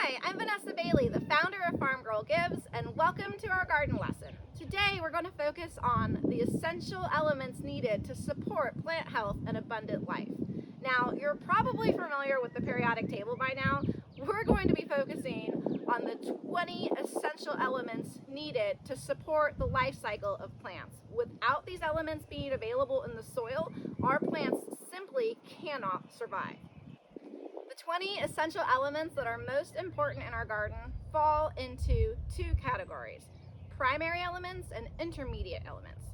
Hi, I'm Vanessa Bailey, the founder of Farmgirl Gives, and welcome to our garden lesson. Today we're going to focus on the essential elements needed to support plant health and abundant life. Now, you're probably familiar with the periodic table by now. We're going to be focusing on the 20 essential elements needed to support the life cycle of plants. Without these elements being available in the soil, our plants simply cannot survive. The 20 essential elements that are most important in our garden fall into two categories: primary elements and intermediate elements.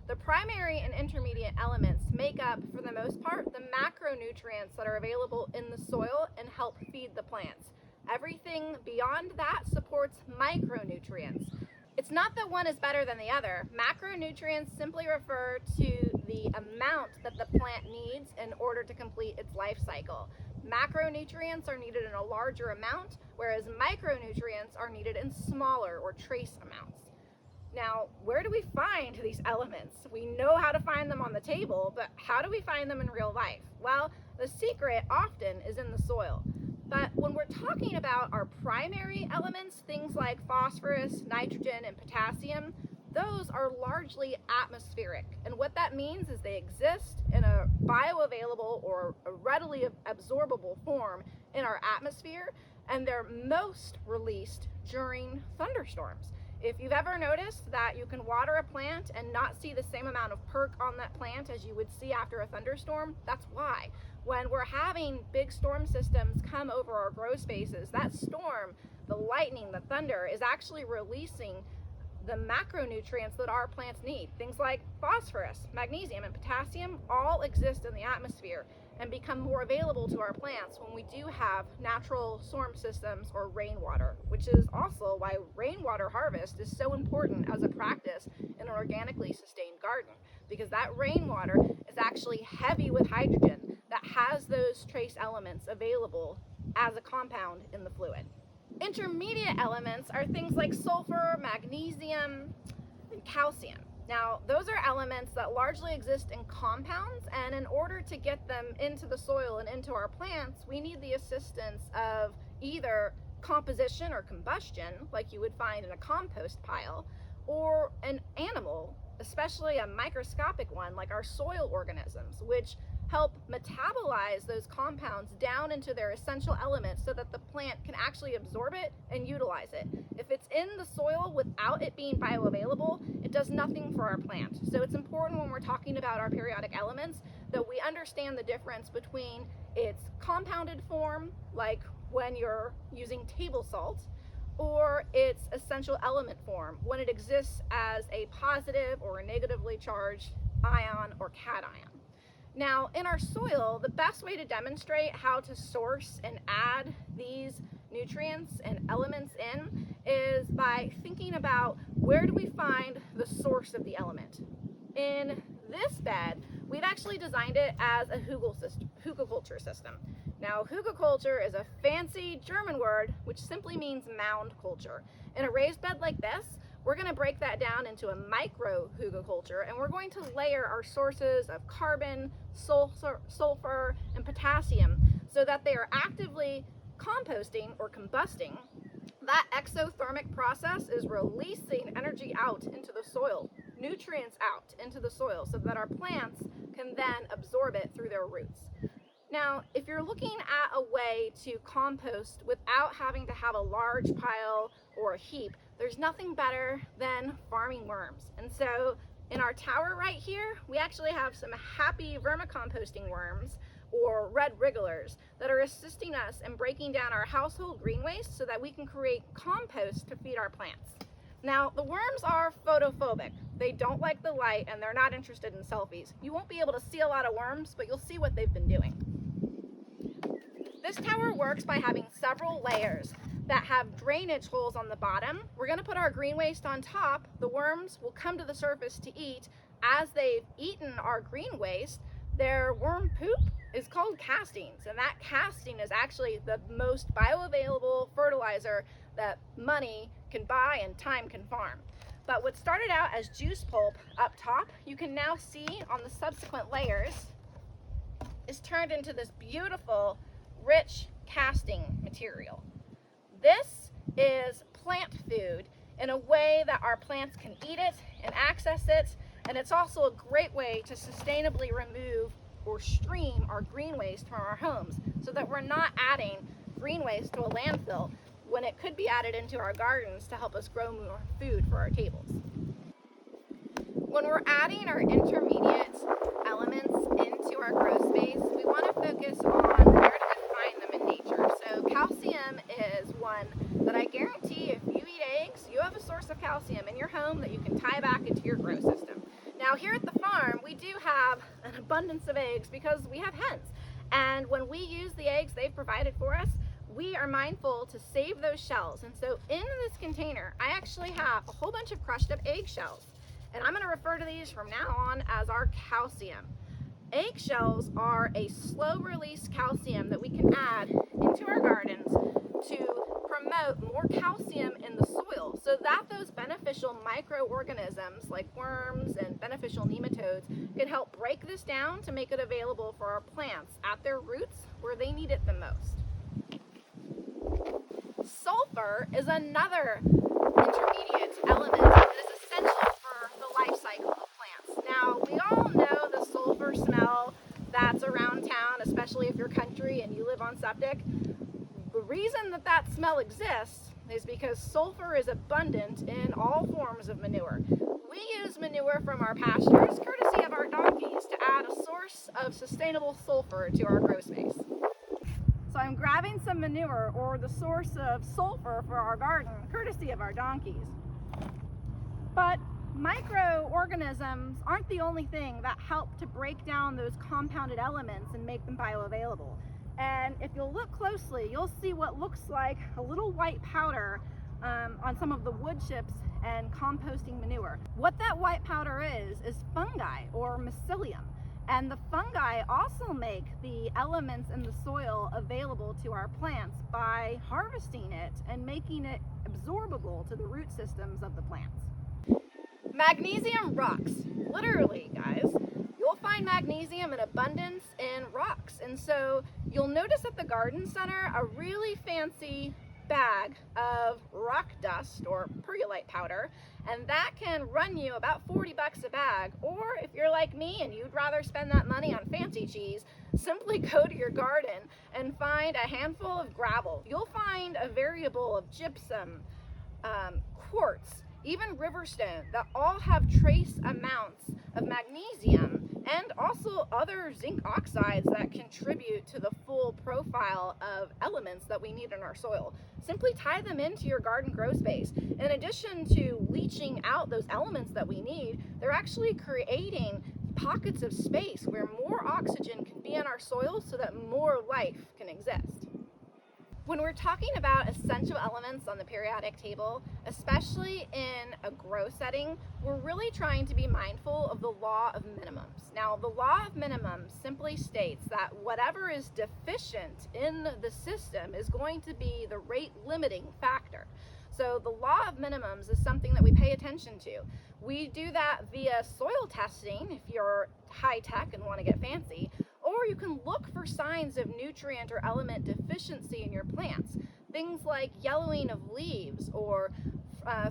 The primary and intermediate elements make up, for the most part, the macronutrients that are available in the soil and help feed the plants. Everything beyond that supports micronutrients. It's not that one is better than the other. Macronutrients simply refer to the amount that the plant needs in order to complete its life cycle. Macronutrients are needed in a larger amount, whereas micronutrients are needed in smaller or trace amounts. Now, where do we find these elements? We know how to find them on the table, but how do we find them in real life? Well, the secret often is in the soil. But when we're talking about our primary elements, things like phosphorus, nitrogen, and potassium, those are largely atmospheric. And what that means is they exist in a bioavailable or a readily absorbable form in our atmosphere, and they're most released during thunderstorms. If you've ever noticed that you can water a plant and not see the same amount of perk on that plant as you would see after a thunderstorm, that's why. When we're having big storm systems come over our grow spaces, that storm, the lightning, the thunder, is actually releasing the macronutrients that our plants need. Things like phosphorus, magnesium, and potassium all exist in the atmosphere and become more available to our plants when we do have natural storm systems or rainwater, which is also why rainwater harvest is so important as a practice in an organically sustained garden, because that rainwater is actually heavy with hydrogen that has those trace elements available as a compound in the fluid. Intermediate elements are things like sulfur, magnesium, and calcium. Now, those are elements that largely exist in compounds, and in order to get them into the soil and into our plants, we need the assistance of either composition or combustion, like you would find in a compost pile, or an animal, especially a microscopic one like our soil organisms, which help metabolize those compounds down into their essential elements so that the plant can actually absorb it and utilize it. If it's in the soil without it being bioavailable, it does nothing for our plant. So it's important when we're talking about our periodic elements that we understand the difference between its compounded form, like when you're using table salt, or its essential element form, when it exists as a positive or a negatively charged ion or cation. Now, in our soil, the best way to demonstrate how to source and add these nutrients and elements in is by thinking about where do we find the source of the element. In this bed, we've actually designed it as a Hookah Culture system. Now, Hookah Culture is a fancy German word which simply means mound culture. In a raised bed like this, we're going to break that down into a micro Hookah Culture, and we're going to layer our sources of carbon, sulfur, and potassium so that they are actively composting or combusting. That exothermic process is releasing energy out into the soil, nutrients out into the soil, so that our plants can then absorb it through their roots. Now, if you're looking at a way to compost without having to have a large pile or a heap, there's nothing better than farming worms. And so in our tower right here, we actually have some happy vermicomposting worms, or red wrigglers, that are assisting us in breaking down our household green waste so that we can create compost to feed our plants. Now, the worms are photophobic. They don't like the light and they're not interested in selfies. You won't be able to see a lot of worms, but you'll see what they've been doing. This tower works by having several layers that have drainage holes on the bottom. We're going to put our green waste on top. The worms will come to the surface to eat. As they've eaten our green waste, their worm poop is called castings, and that casting is actually the most bioavailable fertilizer that money can buy and time can farm. But what started out as juice pulp up top, you can now see on the subsequent layers, is turned into this beautiful, rich casting material. This is plant food in a way that our plants can eat it and access it, and it's also a great way to sustainably remove or stream our green waste from our homes so that we're not adding green waste to a landfill when it could be added into our gardens to help us grow more food for our tables. When we're adding our intermediate elements into our grow space, we want to focus on where to find them in nature. So calcium is one that I guarantee if you eat eggs, you have a source of calcium in your home that you can tie back into your grow system. Now here at the farm, we do have an abundance of eggs because we have hens. And when we use the eggs they've provided for us, we are mindful to save those shells. And so in this container, I actually have a whole bunch of crushed up egg shells. And I'm going to refer to these from now on as our calcium. Eggshells are a slow release calcium that we can add into our gardens to promote more calcium in the soil so that those beneficial microorganisms like worms and beneficial nematodes can help break this down to make it available for our plants at their roots where they need it the most. Sulfur is another intermediate element that is essential for the life cycle of plants. Now, we all know the sulfur smell that's around town, especially if you're country and you live on septic. The reason that that smell exists is because sulfur is abundant in all forms of manure. We use manure from our pastures, courtesy of our donkeys, to add a source of sustainable sulfur to our grow space. So I'm grabbing some manure, or the source of sulfur for our garden, courtesy of our donkeys. But microorganisms aren't the only thing that help to break down those compounded elements and make them bioavailable. And if you'll look closely, you'll see what looks like a little white powder on some of the wood chips and composting manure. What that white powder is fungi or mycelium. And the fungi also make the elements in the soil available to our plants by harvesting it and making it absorbable to the root systems of the plants. Magnesium rocks, literally, guys. You'll find magnesium in abundance in rocks. And so you'll notice at the garden center a really fancy bag of rock dust or perlite powder, and that can run you about 40 bucks a bag. Or if you're like me and you'd rather spend that money on fancy cheese, simply go to your garden and find a handful of gravel. You'll find a variable of gypsum, quartz, even riverstone that all have trace amounts of magnesium and also other zinc oxides that contribute to the full profile of elements that we need in our soil. Simply tie them into your garden grow space. In addition to leaching out those elements that we need, they're actually creating pockets of space where more oxygen can be in our soil so that more life can exist. When we're talking about essential elements on the periodic table, especially in a grow setting, we're really trying to be mindful of the law of minimums. Now, the law of minimums simply states that whatever is deficient in the system is going to be the rate limiting factor. So the law of minimums is something that we pay attention to. We do that via soil testing if you're high tech and want to get fancy, or you can look for signs of nutrient or element deficiency in your plants. Things like yellowing of leaves, or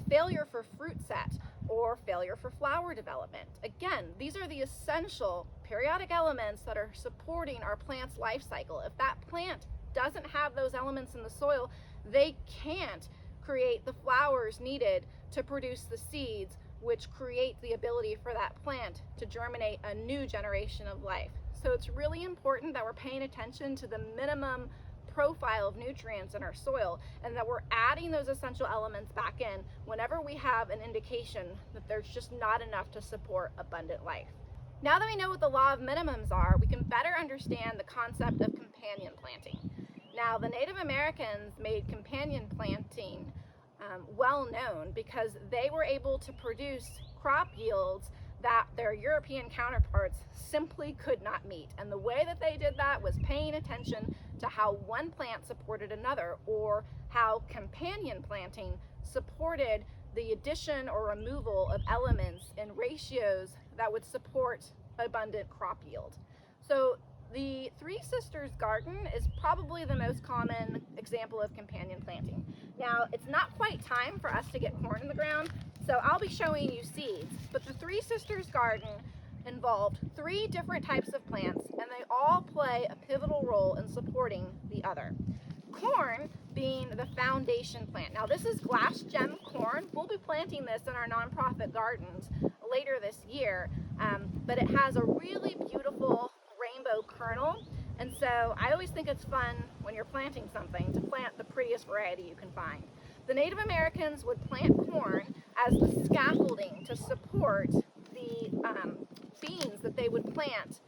failure for fruit set, or failure for flower development. Again, these are the essential periodic elements that are supporting our plant's life cycle. If that plant doesn't have those elements in the soil, they can't create the flowers needed to produce the seeds, which create the ability for that plant to germinate a new generation of life. So it's really important that we're paying attention to the minimum profile of nutrients in our soil, and that we're adding those essential elements back in whenever we have an indication that there's just not enough to support abundant life. Now that we know what the law of minimums are, we can better understand the concept of companion planting. Now, the Native Americans made companion planting well known because they were able to produce crop yields that their European counterparts simply could not meet. And the way that they did that was paying attention to how one plant supported another, or how companion planting supported the addition or removal of elements in ratios that would support abundant crop yield. So the Three Sisters garden is probably the most common example of companion planting. Now, it's not quite time for us to get corn in the ground, so I'll be showing you seeds, but the Three Sisters garden involved 3 different types of plants, and they all play a pivotal role in supporting the other. Corn being the foundation plant. Now, this is glass gem corn. We'll be planting this in our nonprofit gardens later this year, but it has a really beautiful rainbow kernel, and so I always think it's fun when you're planting something to plant the prettiest variety you can find. The Native Americans would plant corn as the scaffolding to support the beans that they would plant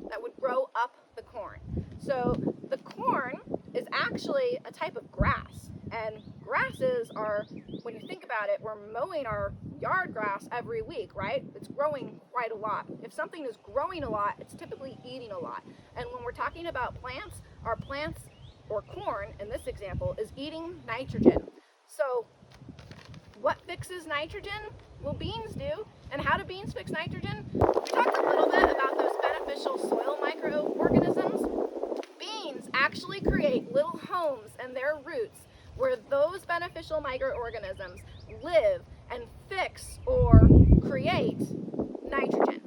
that would grow up the corn. So the corn is actually a type of grass, and grasses are, when you think about it, we're mowing our yard grass every week, right? It's growing quite a lot. If something is growing a lot, it's typically eating a lot. And when we're talking about plants, our plants, or corn in this example, is eating nitrogen. So what fixes nitrogen? Well, beans do. And how do beans fix nitrogen? We talked a little bit about those beneficial soil microorganisms. Beans actually create little homes in their roots where those beneficial microorganisms live and fix or create nitrogen.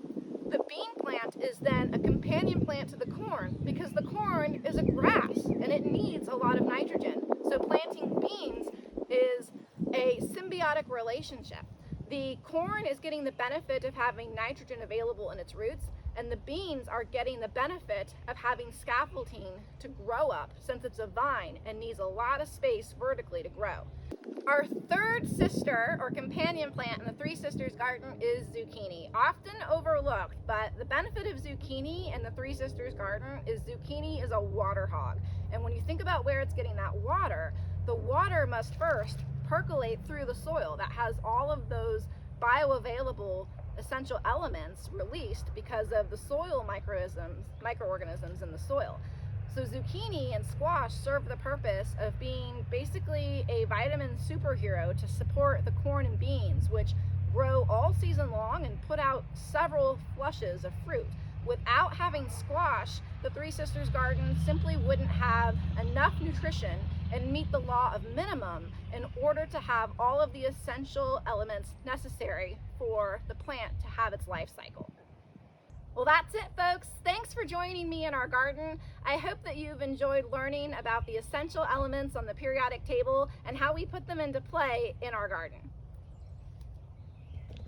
The bean plant is then a companion plant to the corn because the corn is a grass and it needs a lot of nitrogen. So planting beans is a symbiotic relationship. The corn is getting the benefit of having nitrogen available in its roots, and the beans are getting the benefit of having scaffolding to grow up since it's a vine and needs a lot of space vertically to grow. Our third sister or companion plant in the Three Sisters garden is zucchini. Often overlooked, but the benefit of zucchini in the Three Sisters garden is zucchini is a water hog. And when you think about where it's getting that water, the water must first percolate through the soil that has all of those bioavailable essential elements released because of the soil microorganisms in the soil. So zucchini and squash serve the purpose of being basically a vitamin superhero to support the corn and beans, which grow all season long and put out several flushes of fruit. Without having squash, the Three Sisters garden simply wouldn't have enough nutrition and meet the law of minimum in order to have all of the essential elements necessary for the plant to have its life cycle. Well, that's it, folks. Thanks for joining me in our garden. I hope that you've enjoyed learning about the essential elements on the periodic table and how we put them into play in our garden.